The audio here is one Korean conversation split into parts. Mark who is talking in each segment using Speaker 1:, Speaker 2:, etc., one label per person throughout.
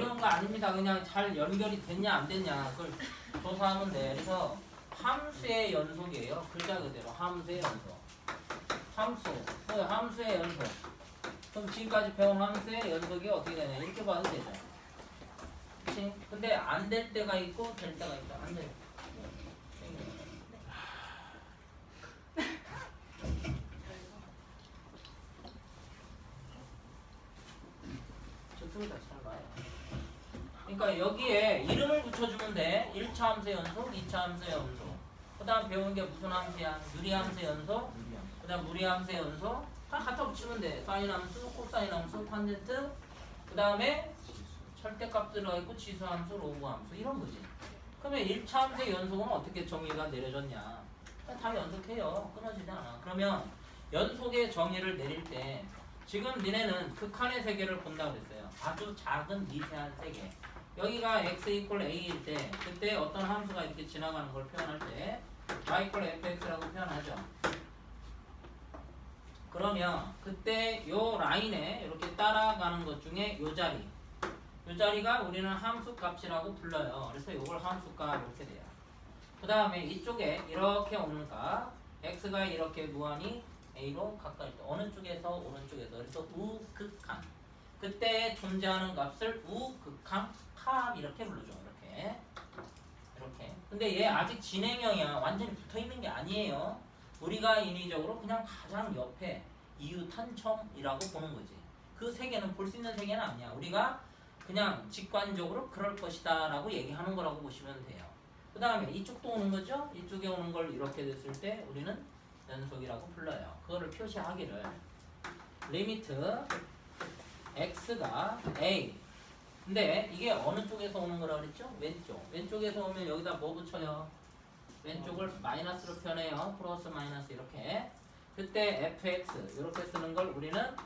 Speaker 1: 어려운 거 아닙니다. 그냥 잘 연결이 됐냐 안 됐냐 그걸 조사하면 돼. 그래서 함수의 연속이에요. 글자 그대로 함수의 연속. 함수의 연속. 그럼 지금까지 배운 함수의 연속이 어떻게 되냐 이렇게 봐도 되죠. 그치? 근데 안 될 때가 있고 될 때가 있다. 안 돼요. 저쪽에다 잘 봐요. 그러니까 여기에 이름을 붙여주면 돼. 1차 함수 연속, 2차 함수 연속. 그 다음 배운 게 무슨 함수야? 유리함수 연속, 그 다음 무리함수 연속. 다 갖다 붙이면 돼. 사인 함수, 코사인 함수, 탄젠트. 그 다음에 절대값 들어가 있고 지수함수, 로그함수 이런 거지. 그러면 1차 함수의 연속은 어떻게 정의가 내려졌냐? 다 연속해요. 끊어지지 않아. 그러면 연속의 정의를 내릴 때 지금 니네는 극한의 세계를 본다고 그랬어요. 아주 작은 미세한 세계. 여기가 x 이퀄 a일 때 그때 어떤 함수가 이렇게 지나가는 걸 표현할 때 y 이퀄 fx라고 표현하죠. 그러면 그때 요 라인에 이렇게 따라가는 것 중에 요 자리가 우리는 함수 값이라고 불러요. 그래서 요걸 함수값 이렇게 돼요. 그 다음에 이쪽에 이렇게 오는 값 x가 이렇게 무한히 a로 가까이 때 어느 쪽에서 오른쪽에서 그래서 우극한 그때 존재하는 값을 우극한 값 이렇게 불러줘. 이렇게 근데 얘 아직 진행형이야. 완전히 붙어있는 게 아니에요. 우리가 인위적으로 그냥 가장 옆에 이웃한첨이라고 보는 거지. 그 세계는 볼 수 있는 세계는 아니야. 우리가 그냥 직관적으로 그럴 것이다 라고 얘기하는 거라고 보시면 돼요. 그 다음에 이쪽도 오는 거죠. 이쪽에 오는 걸 이렇게 됐을 때 우리는 연속이라고 불러요. 그거를 표시하기를 리미트 x가 a 근데 이게 어느 쪽에서 오는 거라 그랬죠? 왼쪽에서 오면 여기다 뭐 붙여요? 왼쪽을 마이너스로 표현해요. 플러스 마이너스 이렇게 그때 fx 이렇게 쓰는 걸 우리는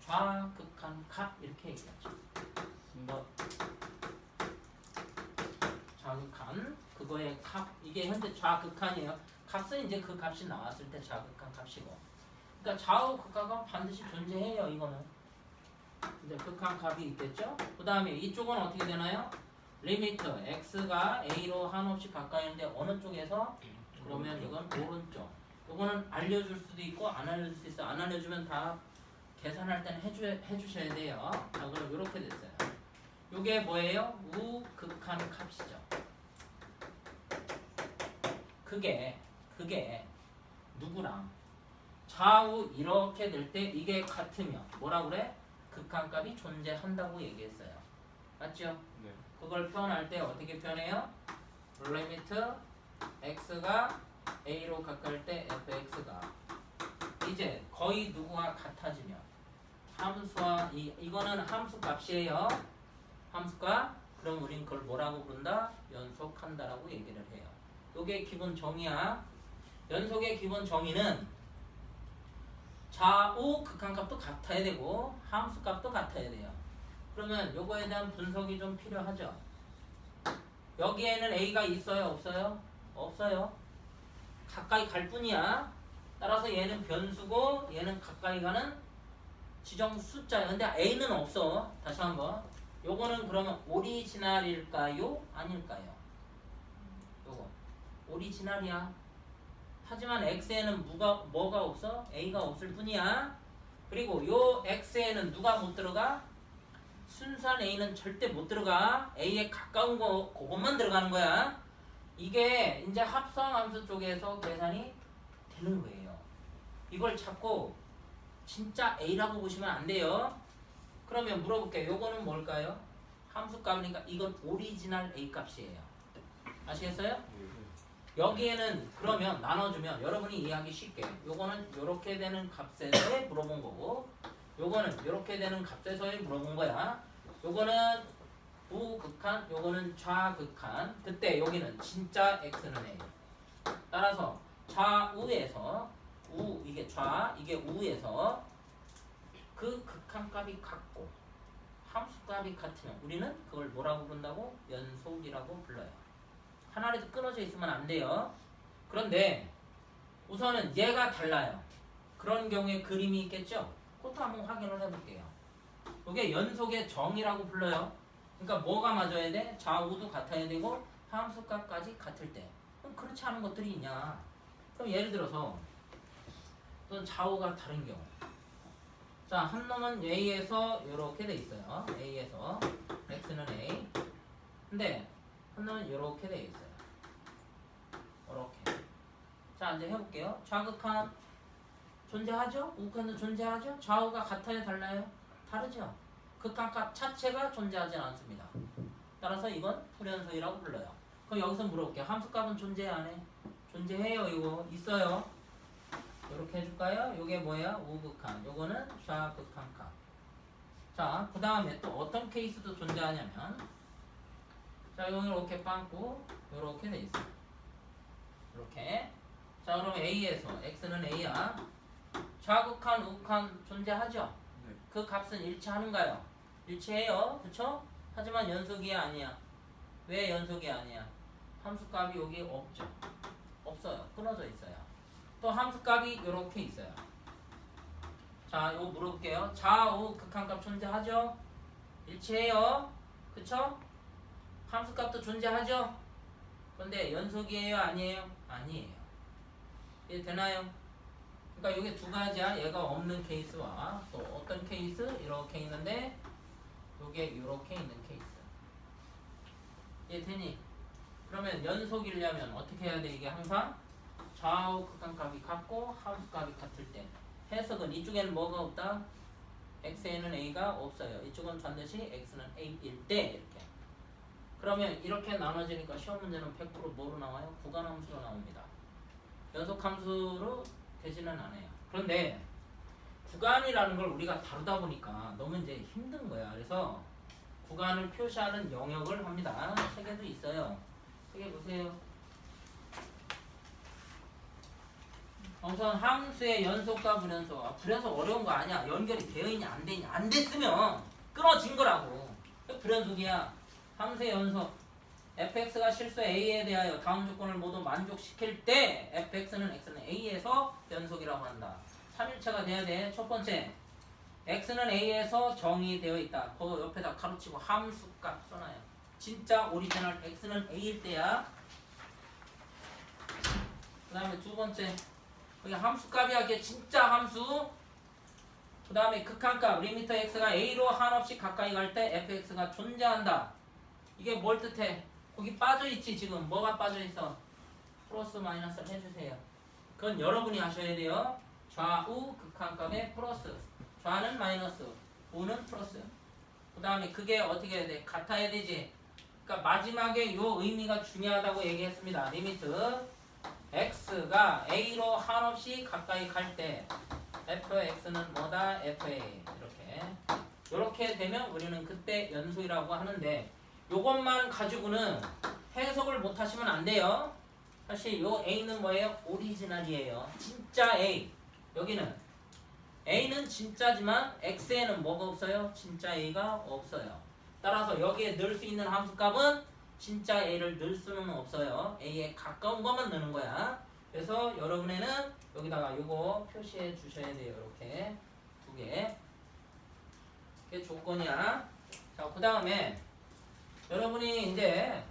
Speaker 1: 좌극한 값 이렇게 얘기하죠. 좌극한 그거의 값 이게 현재 좌극한이에요. 값은 이제 그 값이 나왔을 때 좌극한 값이고 그러니까 좌우 극한은 반드시 존재해요. 이거는 이제 극한 값이 있겠죠. 그 다음에 이쪽은 어떻게 되나요? 리미트 x가 a로 한없이 가까이인데 어느 쪽에서? 그러면 이건 오른쪽. 이거는 알려줄 수도 있고 안 알려줄 수 있어. 안 알려주면 다 계산할 때는 해주셔야 돼요. 자 그럼 이렇게 됐어요. 이게 뭐예요? 우극한 값이죠. 그게 누구랑 좌우 이렇게 될 때 이게 같으면 뭐라 그래? 극한값이 존재한다고 얘기했어요. 맞죠?
Speaker 2: 네.
Speaker 1: 그걸 표현할 때 어떻게 표현해요? 리미트 x가 a로 가까울 때 fx가 이제 거의 누구와 같아지면 함수와 이거는 함수값이에요. 함수값 그럼 우린 그걸 뭐라고 부른다? 연속한다라고 얘기를 해요. 요게 기본 정의야. 연속의 기본 정의는 좌우 극한값도 같아야 되고 함수값도 같아야 돼요. 그러면 요거에 대한 분석이 좀 필요하죠. 여기에는 a가 있어요? 없어요? 없어요. 가까이 갈 뿐이야. 따라서 얘는 변수고 얘는 가까이 가는 지정 숫자야. 근데 a는 없어. 다시 한번 요거는 그러면 오리지널일까요? 아닐까요? 요거 오리지널이야. 하지만 x에는 뭐가 없어? a가 없을 뿐이야. 그리고 요 x에는 누가 못 들어가? 순수한 a는 절대 못 들어가. a에 가까운 거 그것만 들어가는 거야. 이게 이제 합성함수 쪽에서 계산이 되는 거예요. 이걸 자꾸 진짜 a라고 보시면 안 돼요. 그러면 물어볼게요. 요거는 뭘까요? 함수값이니까 이건 오리지널 a 값이에요. 아시겠어요? 여기에는 그러면 나눠주면 여러분이 이해하기 쉽게 요거는 요렇게 되는 값에서의 물어본 거고 요거는 요렇게 되는 값에서의 물어본 거야. 요거는 우극한 요거는 좌극한 그때 여기는 진짜 x는 a 따라서 좌우에서 이게 좌 이게 우에서 그 극한값이 같고 함수값이 같으면 우리는 그걸 뭐라고 부른다고? 연속이라고 불러요. 하나라도 끊어져 있으면 안 돼요. 그런데 우선은 얘가 달라요. 그런 경우에 그림이 있겠죠? 그것도 한번 확인을 해볼게요. 이게 연속의 정이라고 불러요. 그러니까 뭐가 맞아야 돼? 좌우도 같아야 되고 함수값까지 같을 때. 그럼 그렇지 않은 것들이 있냐? 그럼 예를 들어서 또 좌우가 다른 경우. 자, 한 놈은 A에서 이렇게 돼 있어요. A에서 X는 A. 근데 한 놈은 이렇게 돼 있어요. 이렇게. 자, 이제 해볼게요. 좌극한 존재하죠? 우극한도 존재하죠? 좌우가 같아요? 달라요? 다르죠? 극한값 자체가 존재하지 않습니다. 따라서 이건 불연속이라고 불러요. 그럼 여기서 물어볼게요. 함수값은 존재 안 해? 존재해요. 이거 있어요. 이렇게 해줄까요? 요게 뭐예요? 우극한. 요거는 좌극한 값. 자, 그 다음에 또 어떤 케이스도 존재하냐면, 자, 여기 이렇게 빵꾸 요렇게 돼 있어요. 이렇게. 자, 그럼 A에서 X는 A야. 좌극한, 우극한 존재하죠?
Speaker 2: 네.
Speaker 1: 그 값은 일치하는가요? 일치해요. 그쵸? 하지만 연속이 아니야. 왜 연속이 아니야? 함수값이 여기 없죠. 없어요. 끊어져 있어요. 또 함수값이 이렇게 있어요. 자, 이거 물어볼게요. 좌우 극한값 존재하죠? 일치해요. 그쵸? 함수값도 존재하죠? 근데 연속이에요? 아니에요? 아니에요. 이해 되나요? 그러니까 이게 두 가지야. 얘가 없는 케이스와 또 어떤 케이스? 이렇게 있는데 요게 이렇게 있는 케이스. 이해 되니? 그러면 연속이려면 어떻게 해야 돼? 이게 항상 좌우 극한값이 같고 함수값이 같을 때. 해석은 이쪽에는 뭐가 없다? x에는 a가 없어요. 이쪽은 반드시 x는 a일 때 이렇게. 그러면 이렇게 나눠지니까 시험 문제는 100% 뭐로 나와요? 구간함수로 나옵니다. 연속함수로 되지는 않아요. 그런데 구간이라는 걸 우리가 다루다 보니까 너무 이제 힘든 거야. 그래서 구간을 표시하는 영역을 합니다. 책에도 있어요. 책에 보세요. 우선 함수의 연속과 불연속. 불연속 어려운 거 아니야. 연결이 되어 있냐 안 되냐. 안 됐으면 끊어진 거라고. 불연속이야. 함수의 연속. fx가 실수 a에 대하여 다음 조건을 모두 만족시킬 때 fx는 x는 a에서 연속이라고 한다. 3일체가 돼야 돼. 첫 번째, x는 a에서 정의되어 있다. 그 옆에다 가로치고 함수값 써놔요. 진짜 오리지널 x는 a일 때야. 그 다음에 두 번째, 여기 함수값이야. 이게 진짜 함수. 그 다음에 극한값 리미터 x가 a로 한없이 가까이 갈 때 fx가 존재한다. 이게 뭘 뜻해? 거기 빠져있지. 지금 뭐가 빠져있어? 플러스 마이너스를 해주세요. 그건 여러분이 하셔야 돼요. 좌우 극한값의 플러스, 좌는 마이너스, 우는 플러스. 그 다음에 그게 어떻게 해야 돼? 같아야 되지. 그러니까 마지막에 요 의미가 중요하다고 얘기했습니다. 리미트 x가 a로 한없이 가까이 갈 때 fx는 뭐다? fa. 이렇게 되면 우리는 그때 연속이라고 하는데, 요것만 가지고는 해석을 못 하시면 안 돼요. 사실 요 A는 뭐예요? 오리지널이에요. 진짜 A. 여기는 A는 진짜지만 X에는 뭐가 없어요? 진짜 A가 없어요. 따라서 여기에 넣을 수 있는 함수값은 진짜 A를 넣을 수는 없어요. A에 가까운 것만 넣는 거야. 그래서 여러분에는 여기다가 요거 표시해 주셔야 돼요. 이렇게 두 개. 이게 조건이야. 자, 그 다음에 여러분이 이제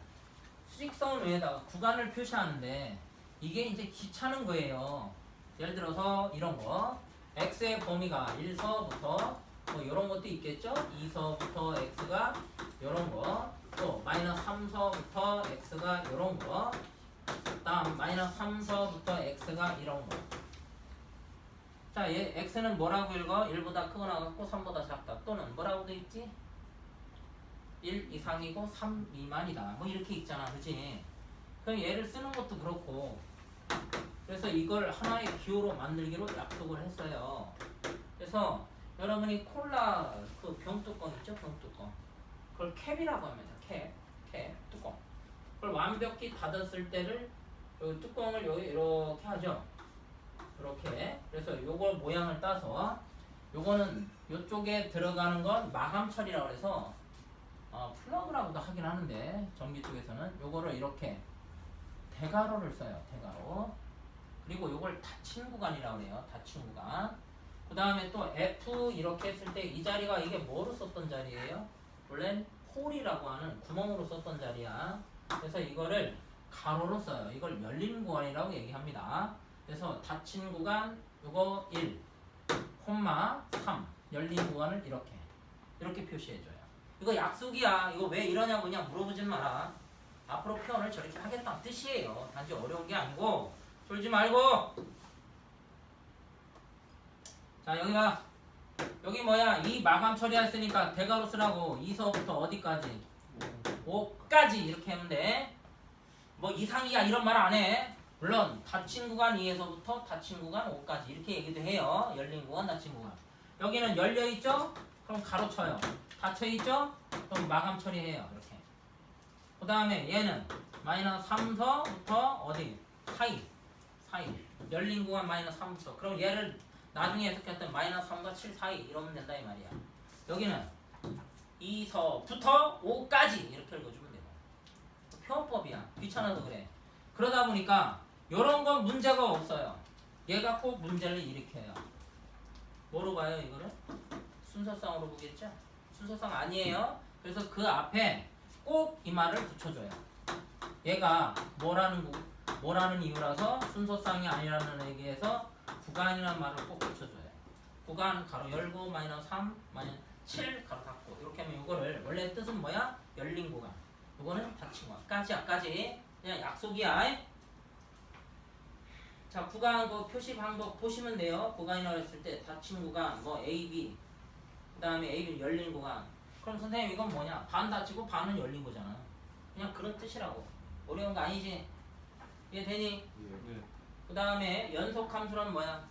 Speaker 1: 수직선 위에다가 구간을 표시하는데 이게 이제 귀찮은 거예요. 예를 들어서 이런 거 x의 범위가 1서부터 뭐 이런 것도 있겠죠. 2서부터 x가 이런 거, 또 마이너스 3서부터 x가 이런 거, 다음 마이너스 3서부터 x가 이런 거. 자, 얘 x는 뭐라고 읽어? 1보다 크거나 같고 3보다 작다. 또는 뭐라고 돼 있지? 1 이상이고 3 미만이다. 뭐 이렇게 있잖아. 그치? 그럼 얘를 쓰는 것도 그렇고, 그래서 이걸 하나의 기호로 만들기로 약속을 했어요. 그래서 여러분이 콜라 그 병뚜껑 있죠? 병뚜껑. 그걸 캡이라고 합니다. 캡, 뚜껑. 그걸 완벽히 닫았을 때를 요 뚜껑을 여기 이렇게 하죠. 이렇게. 그래서 요걸 모양을 따서 요거는 요쪽에 들어가는 건 마감 처리라고 해서 플러그라고도 하긴 하는데 전기 쪽에서는 요거를 이렇게 대괄호를 써요. 대괄호. 그리고 요걸 닫힌 구간이라고 해요. 닫힌 구간. 그 다음에 또 F 이렇게 했을 때 이 자리가 이게 뭐로 썼던 자리예요? 원래는 홀이라고 하는 구멍으로 썼던 자리야. 그래서 이거를 가로로 써요. 이걸 열린 구간이라고 얘기합니다. 그래서 닫힌 구간 요거 1, 콤마 3 열린 구간을 이렇게 표시해줘요. 이거 약속이야. 이거 왜 이러냐고 그냥 물어보진 마라. 앞으로 표현을 저렇게 하겠다는 뜻이에요. 단지 어려운 게 아니고 졸지 말고. 자 여기 봐. 여기 뭐야? 이 마감 처리했으니까 대괄호 쓰라고. 2서부터 어디까지? 5까지 이렇게 하면 돼. 뭐 이상이야 이런 말 안 해. 물론 닫힌 구간 2에서부터 닫힌 구간 5까지 이렇게 얘기도 해요. 열린 구간, 닫힌 구간. 여기는 열려있죠? 그럼 가로 쳐요. 닫혀있죠? 그럼 마감 처리해요. 이렇게. 그 다음에 얘는 마이너스 3서부터 어디? 사이. 열린 구간 마이너스 3서. 그럼 얘를 나중에 해석했던 마이너스 3과 7 사이 이러면 된다 이 말이야. 여기는 2서부터 5까지 이렇게 읽어주면 되고. 표현법이야. 귀찮아서 그래. 그러다 보니까 이런 건 문제가 없어요. 얘가 꼭 문제를 일으켜요. 뭐로 봐요 이거를? 순서상으로 보겠죠? 순서상 아니에요. 그래서 그 앞에 꼭 이 말을 붙여줘요. 얘가 뭐라는 이유라서 순서상이 아니라는 얘기에서 구간이라는 말을 꼭 붙여줘요. 구간 가로 열고 마이너스 3 마이너스 7 가로 닫고 이렇게 하면 이거를 원래 뜻은 뭐야? 열린 구간. 이거는 닫힌 구간. 까지 그냥 약속이야. 자 구간 그 표시 방법 보시면 돼요. 구간이라고 했을 때 닫힌 구간 뭐 A, B 그 다음에 A는 열린 구간. 그럼 선생님 이건 뭐냐? 반 닫히고 반은 열린 거잖아. 그냥 그런 뜻이라고. 어려운 거 아니지? 이해되니?
Speaker 2: 네.
Speaker 1: 그 다음에 연속 함수란 뭐야?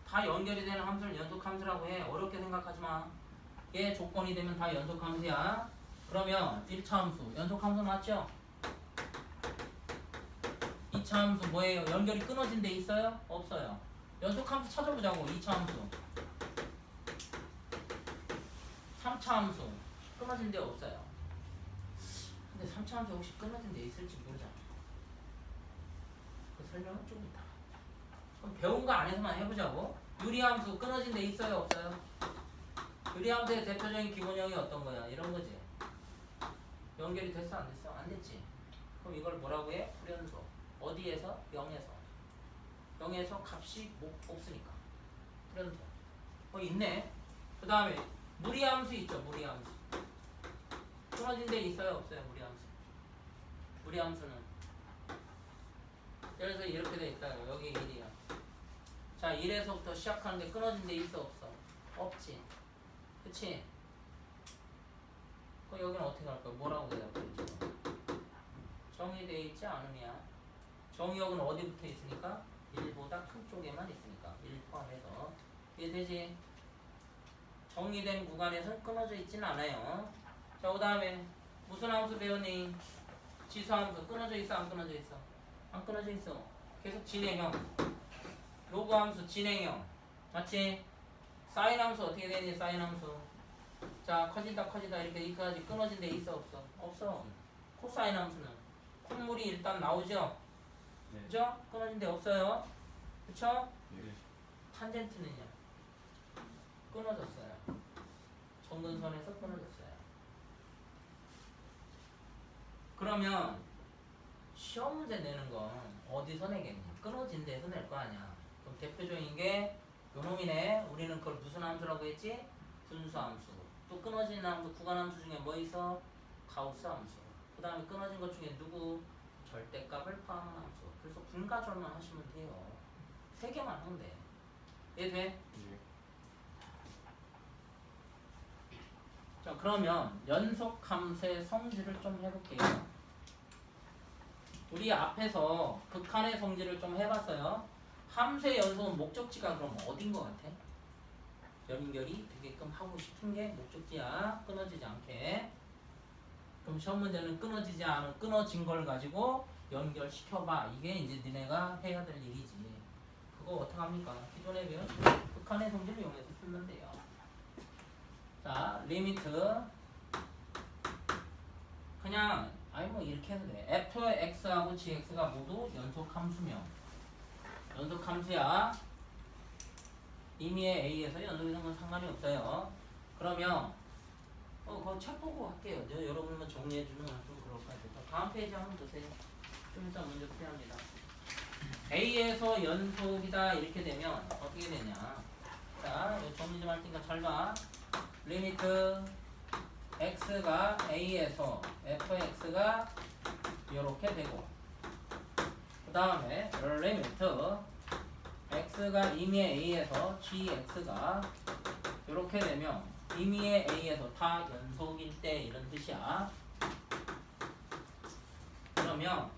Speaker 1: 다 연결이 되는 함수를 연속 함수라고 해. 어렵게 생각하지 마. 얘 조건이 되면 다 연속 함수야. 그러면 1차 함수 연속 함수 맞죠? 2차 함수 뭐예요? 연결이 끊어진 데 있어요? 없어요. 연속 함수 찾아보자고. 2차 함수 3차 함수 끊어진 데 없어요. 근데 3차 함수 혹시 끊어진 데 있을지 모르잖아. 그 설명은 좀 이따. 그럼 배운 거 안에서만 해보자고. 유리함수 끊어진 데 있어요? 없어요? 유리함수의 대표적인 기본형이 어떤 거야? 이런 거지. 연결이 됐어? 안 됐어? 안 됐지. 그럼 이걸 뭐라고 해? 불연소. 어디에서? 0에서. 0에서 값이 없으니까. 불연소. 있네. 그 다음에 무리함수 있죠? 무리함수. 끊어진 데 있어요? 없어요? 무리함수. 무리함수는 예를 들어서 이렇게 돼 있다. 여기 1이야. 자 1에서부터 시작하는데 끊어진 데 있어? 없어? 없지. 그치? 그럼 여기는 어떻게 할 거야? 뭐라고 대답하겠어? 정의되어 있지 않으냐? 정의역은 어디 붙어 있으니까? 1보다 큰 쪽에만 있으니까 1 포함해서. 이해되지? 정의된 구간에서는 끊어져 있지는 않아요. 자 그 다음에 무슨 함수 배웠니? 지수함수 끊어져 있어? 안 끊어져 있어? 안 끊어져 있어. 계속 진행형. 로그 함수 진행형. 맞지? 사인 함수 어떻게 되니? 사인 함수. 자 커진다 이렇게 여기까지 끊어진 데 있어? 없어? 없어. 코사인 함수는 콧물이 일단 나오죠?
Speaker 2: 네.
Speaker 1: 그죠? 끊어진 데 없어요. 그쵸?
Speaker 2: 네.
Speaker 1: 탄젠트는요? 끊어졌어요. 정근선에서 끊어졌어요. 그러면 시험 문제 내는 건 어디서 내겠니? 끊어진 데서 낼 거 아니야. 그럼 대표적인 게 요놈이네. 우리는 그걸 무슨 함수라고 했지? 분수함수. 또 끊어진 함수, 구간함수 중에 뭐 있어? 가우스 함수. 그 다음에 끊어진 것 중에 누구? 절대값을 포함한 함수. 그래서 분가절만 하시면 돼요. 3개만 하면 돼. 이해돼?
Speaker 2: 네.
Speaker 1: 자 그러면 연속함수의 성질을 좀 해볼게요. 우리 앞에서 극한의 성질을 좀 해봤어요. 함수의 연속은 목적지가 그럼 어딘 것 같아? 연결이 되게끔 하고 싶은 게 목적지야. 끊어지지 않게. 그럼 시험 문제는 끊어진 걸 가지고 연결시켜봐. 이게 이제 니네가 해야 될 일이지. 그거 어떡합니까? 기존에 배운 극한의 성질을 이용해서 풀면 돼요. 자, 리미트. 그냥 뭐 이렇게 해도 돼. fx하고 gx가 모두 연속 함수며 연속 함수야. 임의의 A에서 연속이는 건 상관이 없어요. 그러면 그거 책 보고 할게요. 여러분만 정리해 주는 건 좀 그럴 것 같아요. 다음 페이지 한번 보세요. 좀 이따 문제 풀이합니다. A에서 연속이다 이렇게 되면 어떻게 되냐? 자, 정리 좀 할 테니까 잘 봐. 리미트 x가 A에서 fx가 이렇게 되고, 그 다음에 리미트 x가 임의의 A에서 gx가 이렇게 되면 임의의 A에서 다 연속일 때 이런 뜻이야. 그러면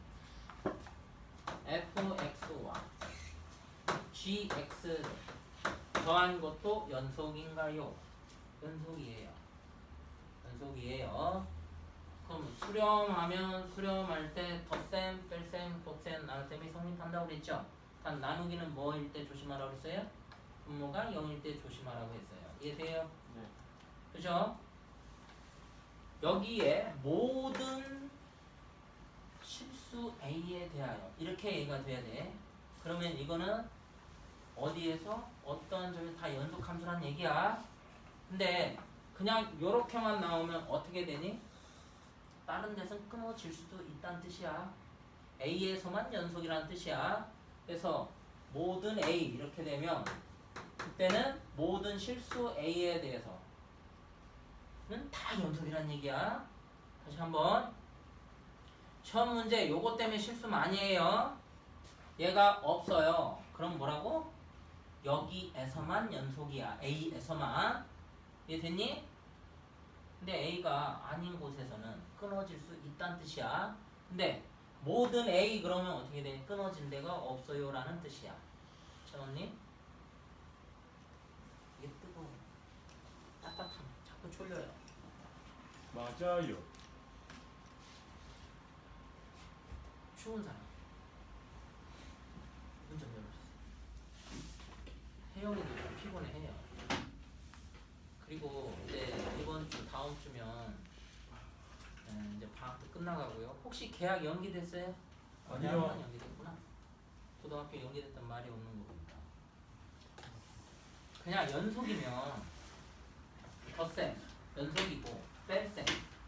Speaker 1: fx와 gx를 더한 것도 연속인가요? 연속이에요. 연속이에요. 그럼 수렴하면 수렴할 때 덧셈, 뺄셈, 곱셈, 나눗셈이 성립한다고 그랬죠? 단 나누기는 뭐일 때 조심하라고 했어요? 분모가 0일 때 조심하라고 했어요. 이해돼요?
Speaker 2: 네.
Speaker 1: 그죠? 여기에 모든 실수 A에 대하여 이렇게 얘가 돼야 돼. 그러면 이거는 어디에서 어떤 점이 다 연속 함수란 얘기야. 근데 그냥 요렇게만 나오면 어떻게 되니? 다른 데선 끊어질 수도 있다는 뜻이야. A에서만 연속이라는 뜻이야. 그래서 모든 A 이렇게 되면 그때는 모든 실수 A에 대해서는 다 연속이라는 얘기야. 다시 한번. 처음 문제 요거 때문에 실수 많이 해요. 얘가 없어요. 그럼 뭐라고? 여기에서만 연속이야. A에서만. 이해됐니? 근데 A가 아닌 곳에서는 끊어질 수 있다는 뜻이야. 근데 모든 A 그러면 어떻게 돼? 끊어진 데가 없어요 라는 뜻이야. 채원님? 이게 뜨거워. 따뜻함. 자꾸 졸려요.
Speaker 2: 맞아요.
Speaker 1: 추운 사람. 문 좀 열어주세요. 혜영이도 좀 피곤해해요. 그리고 이제 이번 주 다음 주면 이제 방학도 끝나가고요. 혹시 계약 연기됐어요?
Speaker 2: 아니요.
Speaker 1: 계약만 연기됐구나. 고등학교 연기됐던 말이 없는 겁니다. 그냥 연속이면 덧셈 연속이고, 뺄셈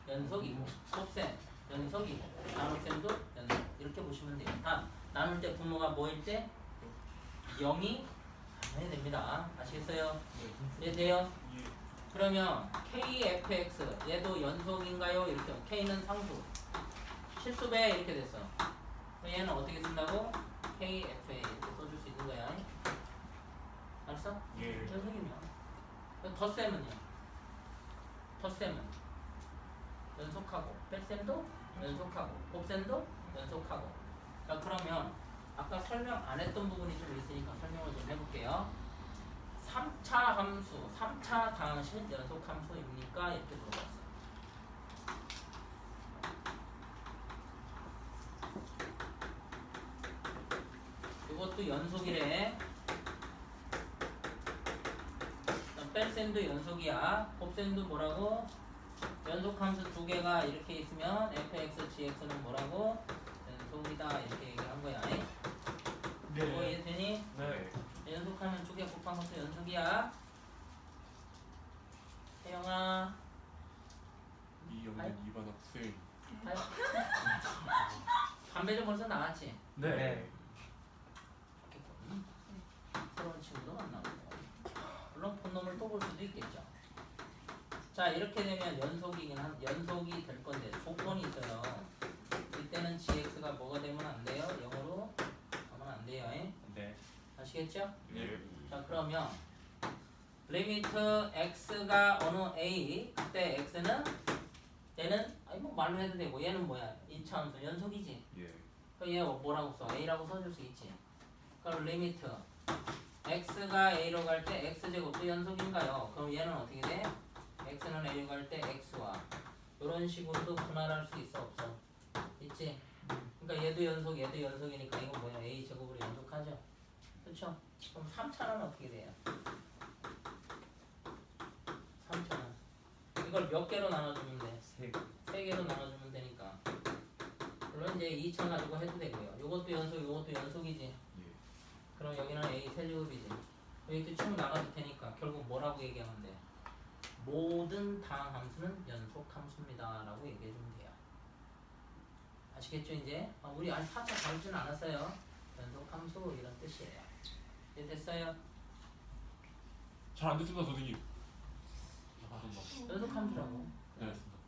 Speaker 1: 연속이고, 곱셈 연속이고, 나눗셈도 연속 이렇게 보시면 돼요. 다 나눌 때 분모가 뭐일 때? 0이 해야 됩니다. 아시겠어요? 네, 돼요?
Speaker 2: 예.
Speaker 1: 그러면 KFX 얘도 연속인가요? 이렇게 하면 K는 상수 실수배 이렇게 됐어. 그럼 얘는 어떻게 쓴다고? KFA 이렇게 써줄 수 있는 거야. 알았어?
Speaker 2: 예.
Speaker 1: 연속이면. 덧셈은요? 덧셈은 연속하고, 뺄셈도 연속하고, 곱셈도 연속하고. 자, 그러면 아까 설명 안 했던 부분이 좀 있으니까 설명을 좀 해볼게요. 3차 함수, 3차 당식 연속 함수입니까? 이렇게 물어봤어요. 이것도 연속이래. 뺄셈도 연속이야. 곱셈도 뭐라고? 연속 함수 두 개가 이렇게 있으면 fx, gx는 뭐라고? 연속이다. 이렇게 얘기한 거야.
Speaker 2: 네.
Speaker 1: 이거 이해되니?
Speaker 2: 네.
Speaker 1: 연속하면 두 개 곱한 것도 연속이야. 혜영아.
Speaker 2: 이 없는 이반 학생.
Speaker 1: 아유. 담배 좀 벌써 나왔지?
Speaker 2: 네.
Speaker 1: 좋겠군. 새로운 친구도 만나고. 물론 폰놈을 또 볼 수도 있겠죠. 자, 이렇게 되면 연속이 될 건데 조건이 있어요. 이때는 gx가 뭐가 되면 안 돼요? 0으로 하면 안 돼요.
Speaker 2: 네.
Speaker 1: 아시겠죠?
Speaker 2: 예.
Speaker 1: 자, 그러면 리미트 x가 어느 a 그때 x는 얘는 아니 뭐 말로 해도 되고 얘는 뭐야? 2차 함수 연속이지.
Speaker 2: 예.
Speaker 1: 그럼 얘 뭐라고 써? a라고 써줄 수 있지. 그럼 리미트 x가 a로 갈 때 x제곱도 연속인가요? 그럼 얘는 어떻게 돼? x는 a로 갈 때 x와 이런 식으로도 분할할 수 있어 없어? 있지? 그러니까 얘도 연속이니까 이건 뭐야? a제곱으로 연속하죠? 그렇죠? 그럼 3차는 어떻게 돼요? 3차는 이걸 몇 개로 나눠주면 돼? 세 개로 나눠주면 되니까. 물론 이제 2차 가지고 해도 되고요. 요것도 연속, 요것도 연속이지.
Speaker 2: 예.
Speaker 1: 그럼 여기는 A 세제곱이지. 이렇게 쭉 나가도 되니까 결국 뭐라고 얘기하면 돼? 모든 다항 함수는 연속 함수입니다 라고 얘기해 주면 돼요. 아시겠죠 이제? 우리 아직 4차 다루지는 않았어요. 연속 함수 이런 뜻이에요. 이제 됐어요?
Speaker 2: 잘 안 됐습니다 선생님.
Speaker 1: 연속 함수라고.
Speaker 2: 네 알겠습니다.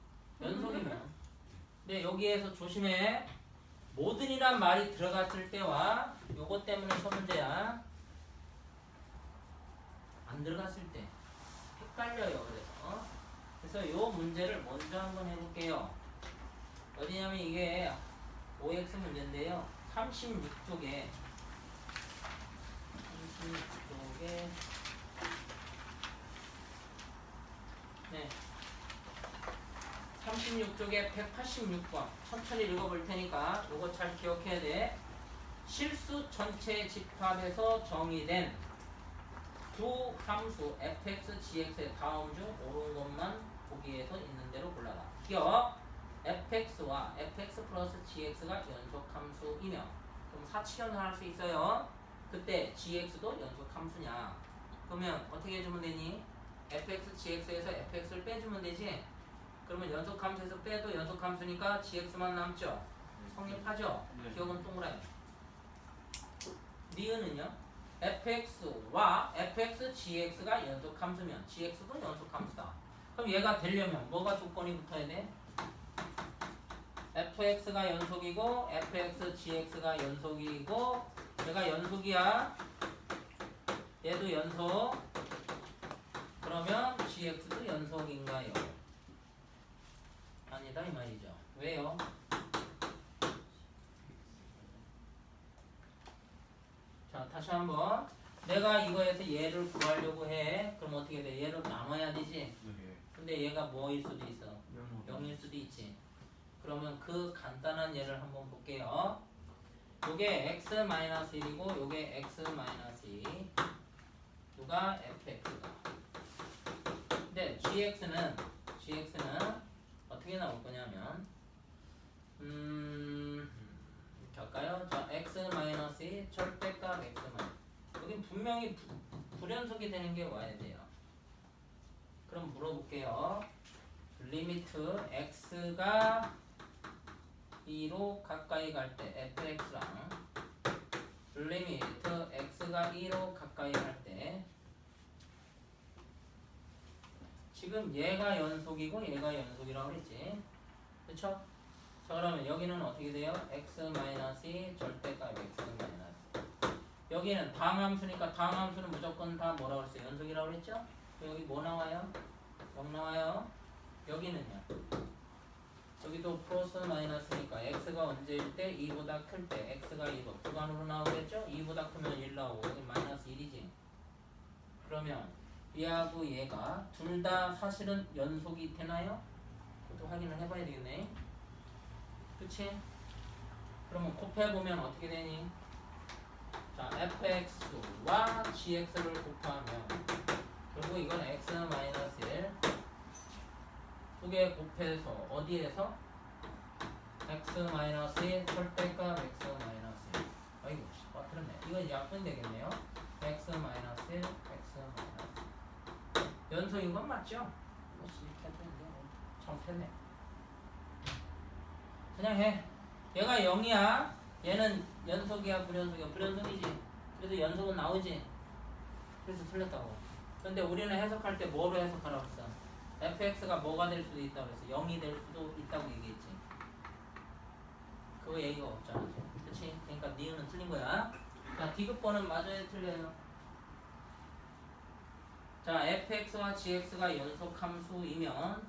Speaker 1: 연속이면. 근데 여기에서 조심해. 모든이란 말이 들어갔을 때와 요거 때문에 첫 문제야. 안 들어갔을 때 헷갈려요. 그래서 요 문제를 먼저 한번 해볼게요. 어디냐면 이게 OX 문제인데요. 36쪽에 네. 36쪽에 186번 천천히 읽어볼 테니까 요거 잘 기억해야 돼. 실수 전체 집합에서 정의된 두 함수 fx, gx의 다음 중 옳은 것만 보기에서 있는 대로 골라라. 기억 fx와 fx 플러스 gx가 연속 함수이며 그럼 사칙연을 할 수 있어요. 그때 gx도 연속 함수냐? 그러면 어떻게 해주면 되니? fx, gx에서 fx를 빼주면 되지? 그러면 연속 함수에서 빼도 연속 함수니까 gx만 남죠? 성립하죠?
Speaker 2: 네.
Speaker 1: 기억은 동그라미. 니은은요? fx와 fx, gx가 연속 함수면 gx도 연속 함수다. 그럼 얘가 되려면 뭐가 조건이 붙어야 돼? fx가 연속이고 fx, gx가 연속이고 얘가 연속이야. 얘도 연속. 그러면 gx도 연속인가요? 아니다 이 말이죠. 왜요? 자 다시 한번 내가 이거에서 얘를 구하려고 해. 그럼 어떻게 돼? 얘를 나눠야 되지.
Speaker 2: 네.
Speaker 1: 근데 얘가 뭐일 수도 있어? 0일 수도 있지. 그러면 그 간단한 예를 한번 볼게요. 요게 x-1이고 요게 x-2 누가 fx가. 근데 gx는 어떻게 나올 거냐면 이렇게 할까요? 자 x-2 절대값 x-. 여긴 분명히 불연속이 되는 게 와야 돼요. 그럼 물어볼게요. 리미트 x가 2로 가까이 갈 때 fx랑 리미트 x가 2로 가까이 갈 때 지금 얘가 연속이고 얘가 연속이라고 그랬지. 그쵸? 자 그러면 여기는 어떻게 돼요? x-2 절대값 x-. 여기는 다항함수니까 다항함수는 무조건 다 뭐라고 그랬어요? 연속이라고 그랬죠? 여기 뭐 나와요? 0 나와요. 여기는요. 여기도 플러스 마이너스니까 x가 언제일 때 2보다 클 때 x가 2로 주관으로 나오겠죠? 2보다 크면 1 나오고 여기 마이너스 1이지. 그러면 얘하고 얘가 둘 다 사실은 연속이 되나요? 그것도 확인을 해봐야 되겠네. 그치? 그러면 곱해보면 어떻게 되니? 자 fx와 gx를 곱하면 그리고 이건 x-1 두 개 곱해서 어디에서? x-1 절대값 x-1. 아이고 빠뜨렸네. 이건 약분 되겠네요. x-1 x-. 연속인 건 맞죠? 정했네. 그냥 해. 얘가 0이야. 얘는 연속이야 불연속이야? 불연속이지. 그래도 연속은 나오지. 그래서 틀렸다고. 근데 우리는 해석할 때 뭐로 해석하라고 했어? fx가 뭐가 될 수도 있다고 그랬어. 0이 될 수도 있다고 얘기했지. 그거 얘기가 없잖아. 그치? 그러니까 니은은 틀린 거야. 자, 디귿번은 맞아요 틀려요? 자 fx와 gx가 연속 함수이면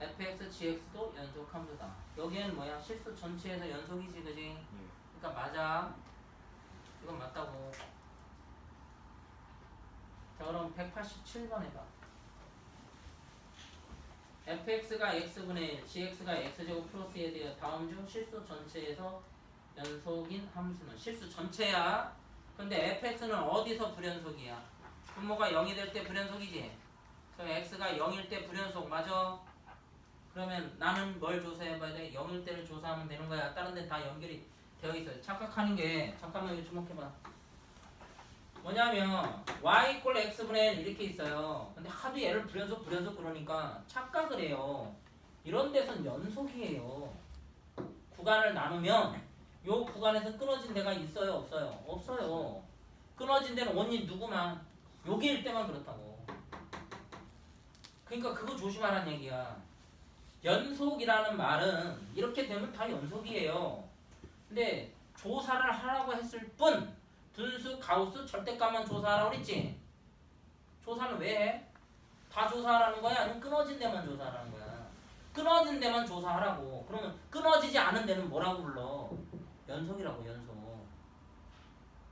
Speaker 1: fx, gx도 연속 함수다. 여기는 뭐야? 실수 전체에서 연속이지 그지? 그러니까 맞아. 이건 맞다고. 자 그럼 187번 해봐. fx가 x분의 1, gx가 x제곱 플러스 1에 대해 다음 중 실수 전체에서 연속인 함수는 실수 전체야. 근데 fx는 어디서 불연속이야? 분모가 0이 될 때 불연속이지. 그럼 x가 0일 때 불연속 맞아? 그러면 나는 뭘 조사해봐야 돼? 0일 때를 조사하면 되는 거야. 다른 데는 다 연결이 되어 있어요. 착각하는 게 잠깐만 이거 주목해봐. 뭐냐면 y 이꼴 x분의 1 이렇게 있어요. 근데 하도 얘를 불연속 그러니까 착각을 해요. 이런 데선 연속이에요. 구간을 나누면 요 구간에서 끊어진 데가 있어요 없어요? 없어요. 끊어진 데는 원인 누구만 여기일 때만 그렇다고. 그러니까 그거 조심하라는 얘기야. 연속이라는 말은 이렇게 되면 다 연속이에요. 근데 조사를 하라고 했을 뿐 분수, 가우스, 절대값만 조사하라고 그랬지? 조사는 왜 해? 다 조사하라는 거야? 아니면 끊어진 데만 조사하라는 거야? 끊어진 데만 조사하라고. 그러면 끊어지지 않은 데는 뭐라고 불러? 연속이라고, 연속.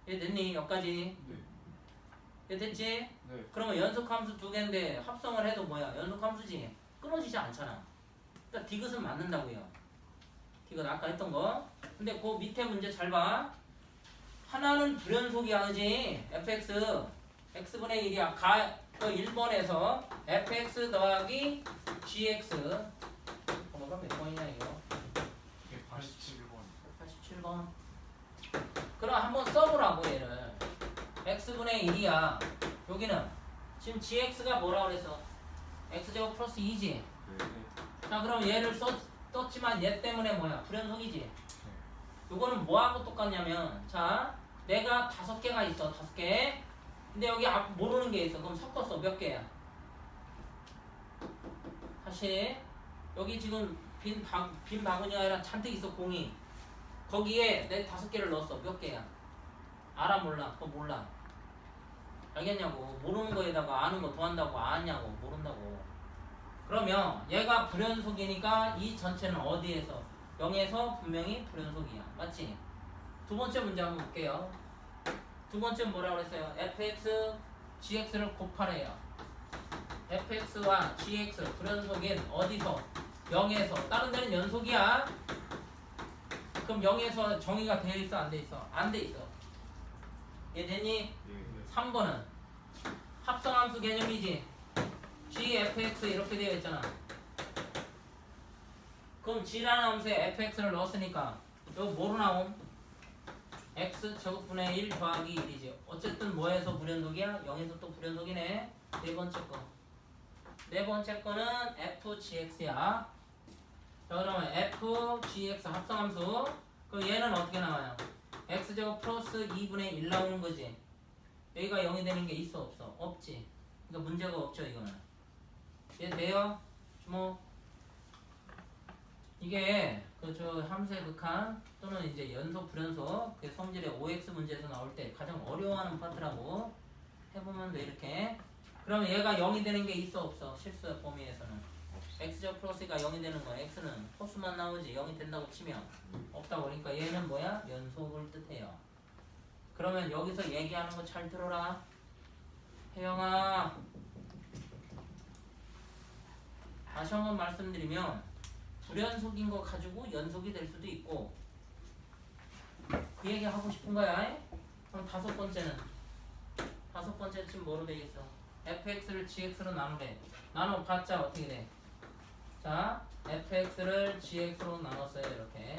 Speaker 1: 이해됐니? 여기까지?
Speaker 2: 네.
Speaker 1: 이해됐지?
Speaker 2: 네.
Speaker 1: 그러면 연속함수 두 개인데 합성을 해도 뭐야? 연속함수지? 끊어지지 않잖아. 그러니까 디귿은 맞는다고요. 디귿 아까 했던 거. 근데 그 밑에 문제 잘 봐. 하나는 불연속이야, 그지? fx x분의 1이야. 그 1번에서 fx 더하기 gx 번호가 몇 번이냐 이거?
Speaker 2: 187번.
Speaker 1: 87번. 그럼 한번 써보라고 얘를. x분의 1이야. 여기는 지금 gx가 뭐라 그랬어? x제곱 플러스 2지?
Speaker 2: 네.
Speaker 1: 자 그럼 얘를 썼지만 얘 때문에 뭐야? 불연속이지? 요거는 뭐하고 똑같냐면 자 내가 5개가 있어. 5개. 근데 여기 모르는 게 있어. 그럼 섞었어. 몇 개야? 다시 여기 지금 빈 바구니가 아니라 잔뜩 있어. 공이. 거기에 내 5개를 넣었어. 몇 개야? 알아 몰라? 그거 몰라. 알겠냐고. 모르는 거에다가 아는 거 더한다고 아냐고. 모른다고. 그러면 얘가 불연속이니까 이 전체는 어디에서? 0에서 분명히 불연속이야. 맞지? 두 번째 문제 한번 볼게요. 두 번째는 뭐라고 그랬어요? fx, gx를 곱하래요. fx와 gx 불연속인 어디서? 0에서. 다른 데는 연속이야. 그럼 0에서 정의가 되어 있어? 안 돼 있어? 안 돼 있어. 이해됐니?
Speaker 2: 네.
Speaker 1: 3번은 합성함수 개념이지. gfx 이렇게 되어 있잖아. 그럼 g라는 함수에 fx를 넣었으니까 이거 뭐로 나옴? x 제곱분의 1 더하기 1이지. 어쨌든 뭐에서 불연속이야? 0에서 또 불연속이네. 네 번째 거. 네 번째 거는 fgx야. 자 그러면 fgx 합성함수. 그럼 얘는 어떻게 나와요? x제곱 플러스 2분의 1 나오는 거지. 여기가 0이 되는 게 있어 없어? 없지. 그러니까 문제가 없죠 이거는. 이해돼요? 주모. 이게 그 저 함수의 극한 또는 이제 연속 불연속 그 성질의 OX 문제에서 나올 때 가장 어려워하는 파트라고 해보면 돼 이렇게. 그러면 얘가 0이 되는 게 있어 없어? 실수 범위에서는 x제곱 플러스가 0이 되는 거야. x는 호수만 나오지 0이 된다고 치면 없다고. 그러니까 얘는 뭐야? 연속을 뜻해요. 그러면 여기서 얘기하는 거 잘 들어라. 혜영아 다시 한번 말씀드리면 불연속인 거 가지고 연속이 될 수도 있고 그 얘기 하고 싶은 거야. 그럼 다섯 번째는 지금 뭐로 되겠어? fx를 gx로 나누래. 나눠봤자 어떻게 돼? 자 fx를 gx로 나눴어요 이렇게.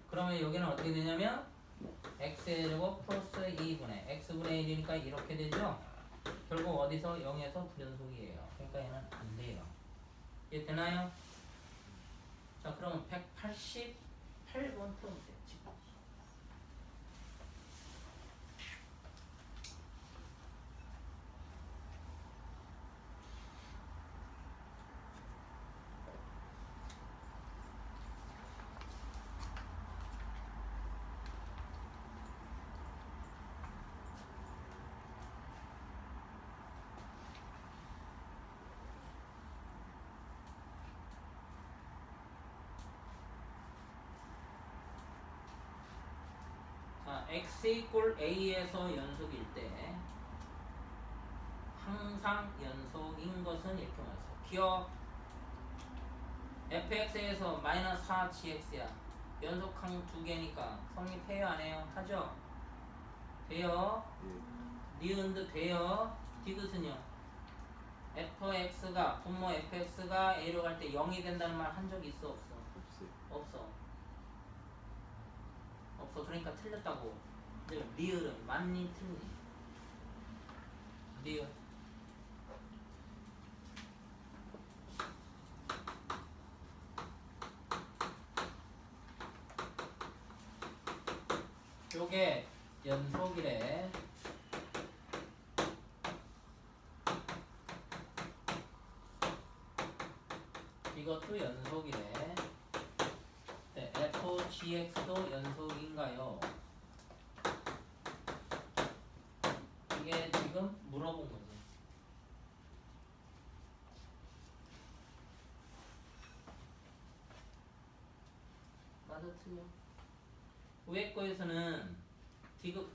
Speaker 1: 그러면 여기는 어떻게 되냐면 x의 제곱 플러스 2분의 x분의 1이니까 이렇게 되죠. 결국 어디서 0에서 불연속이에요. 그러니까 얘는 안 돼요. 이해 되나요? 자 그럼 188번 풀어보세요. 지금. 자, x 이꼴 a에서 연속일 때 항상 연속인 것은 이렇게 말했어. 기억 fx에서 마이너스 4gx야. 연속항 두 개니까 성립해요 안 해요? 하죠? 돼요? 니은도 돼요? 디귿은요? fx가 분모 fx가 a로 갈 때 0이 된다는 말 한 적 있어 없어? 없어. 그러니까 틀렸다고. 근데 리을은 맞니 틀니? 리을. 요게 연속이래. 이것도 연속이래. 네, FGX도 연속인가요? 이게 지금 물어본 거지. 맞아, 틀려. 위에 거에서는 디귿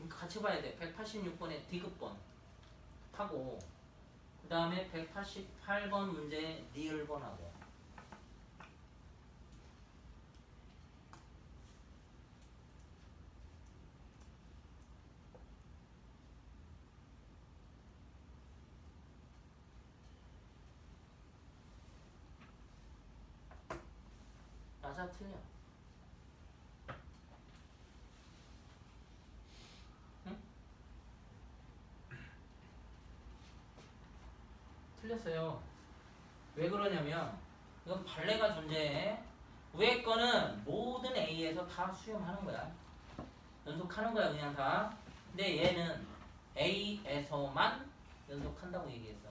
Speaker 1: 같이 봐야 돼. 186번에 디귿번 하고 그 다음에 188번 문제 리을번하고 맞아, 틀려. 응? 틀렸어요. 왜 그러냐면 이건 발레가 존재해. 위에 거는 모든 A에서 다 수렴하는 거야. 연속하는 거야 그냥 다. 근데 얘는 A에서만 연속한다고 얘기했어.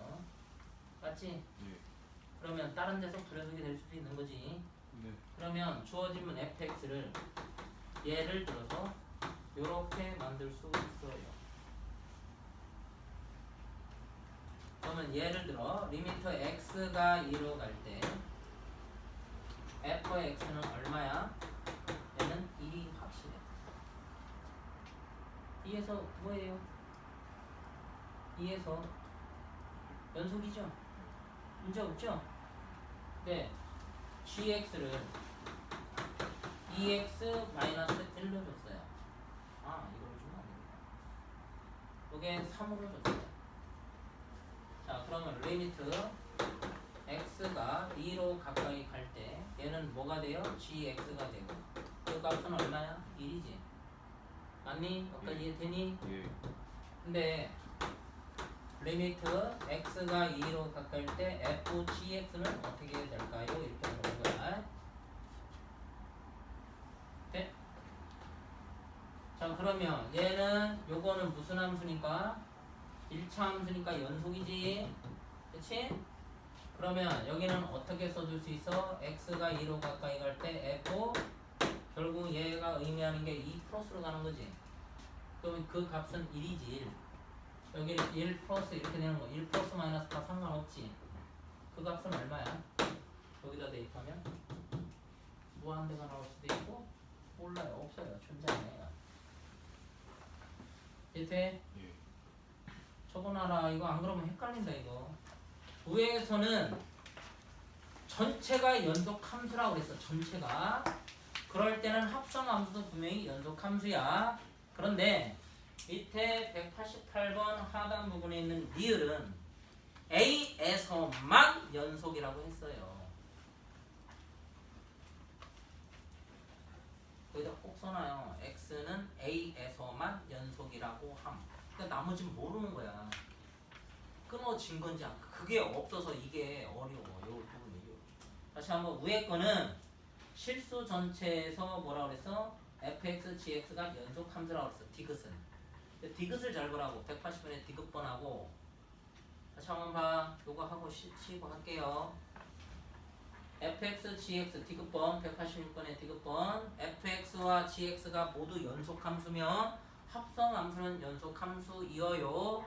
Speaker 1: 맞지?
Speaker 2: 네.
Speaker 1: 그러면 다른 데서 불연속이 될 수도 있는 거지.
Speaker 2: 네.
Speaker 1: 그러면 주어진 문 fx를 예를 들어서 이렇게 만들 수 있어요. 그러면 예를 들어 리미터 x가 2로 갈 때 f의 x는 얼마야? 얘는 1이 확실해. 2에서 뭐예요? 2에서 연속이죠? 문제 없죠? 네. gx를 2x-1로 줬어요. 아, 이걸로 주면 안 되겠다. 이게 3으로 줬어요. 자, 그러면 리미트 x가 2로 가까이 갈 때 얘는 뭐가 돼요? gx가 되고 그 값은 얼마야? 1이지. 맞니? 여기까지 이해되니?
Speaker 2: 예.
Speaker 1: 근데 리미트 x가 2로 가까이 때 fgx는 어떻게 될까요? 이렇게 물어본 거야. 네? 자, 그러면 얘는 요거는 무슨 함수니까 1차 함수니까 연속이지. 그치? 그러면 여기는 어떻게 써줄 수 있어? x가 2로 가까이 갈 때 f 결국 얘가 의미하는 게 2 플러스로 가는 거지. 그러면 그 값은 1이지. 1. 여기는 1 플러스 이렇게 되는 거. 1 플러스 마이너스 다 상관없지. 그 값은 얼마야? 여기다 대입하면 무한대가 나올 수도 있고 몰라요. 없어요. 존재 안 해요. 이제
Speaker 2: 예.
Speaker 1: 적어놔라. 이거 안 그러면 헷갈린다 이거. 위에서는 전체가 연속 함수라고 그랬어. 전체가. 그럴 때는 합성 함수도 분명히 연속 함수야. 그런데 밑에 188번 하단 부분에 있는 리을은 A에서만 연속이라고 했어요. 거기다 꼭 써놔요. X는 A에서만 연속이라고 함. 그러니까 나머지는 모르는 거야. 끊어진 건지 그게 없어서 이게 어려워. 요 부분이. 다시 한번 위에 거는 실수 전체에서 뭐라 그랬어? fx, gx가 연속 함수라고 그랬어. 디귿은. 디귿을 잘 보라고. 180번에 디귿번하고 다시 한번 봐. 요거 하고 치고 할게요. fx, gx 디귿번 186번에 디귿번 fx와 gx가 모두 연속 함수며 합성 함수는 연속 함수이어요.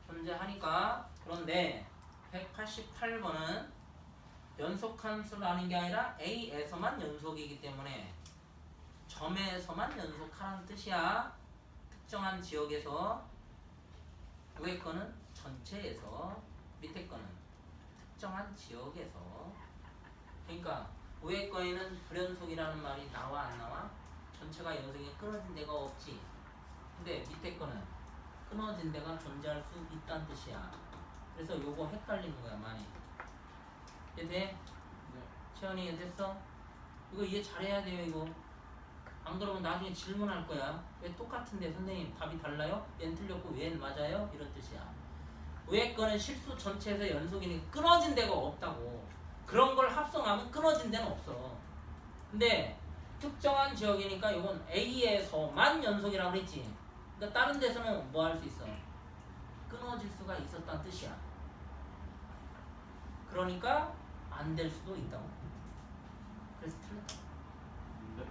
Speaker 1: 존재하니까. 그런데 188번은 연속 함수라는 게 아니라 A에서만 연속이기 때문에 점에서만 연속하는 뜻이야. 특정한 지역에서. 위에 거는 전체에서, 밑에 거는 특정한 지역에서. 그러니까 위에 거에는 불연속이라는 말이 나와 안 나와? 전체가 연속이 끊어진 데가 없지. 근데 밑에 거는 끊어진 데가 존재할 수 있다는 뜻이야. 그래서 요거 헷갈리는 거야 많이. 이해 돼?
Speaker 2: 네.
Speaker 1: 채연이 이해 됐어? 이거 이해 잘해야 돼요 이거. 안 그러면 나중에 질문할 거야. 왜 똑같은데 선생님 답이 달라요? 얘는 틀렸고 얘는 맞아요? 이런 뜻이야. 왜 거는 실수 전체에서 연속이니까 끊어진 데가 없다고. 그런 걸 합성하면 끊어진 데는 없어. 근데 특정한 지역이니까 이건 A에서만 연속이라고 했지. 그러니까 다른 데서는 뭐 할 수 있어? 끊어질 수가 있었다는 뜻이야. 그러니까 안 될 수도 있다고. 그래서 틀렸다.
Speaker 2: 네.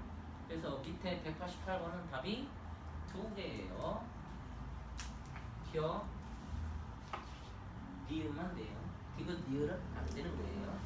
Speaker 1: 그래서 밑에 188번은 답이 2개예요. 기어 니은만 돼요. 이거 니은은 안 되는 거예요.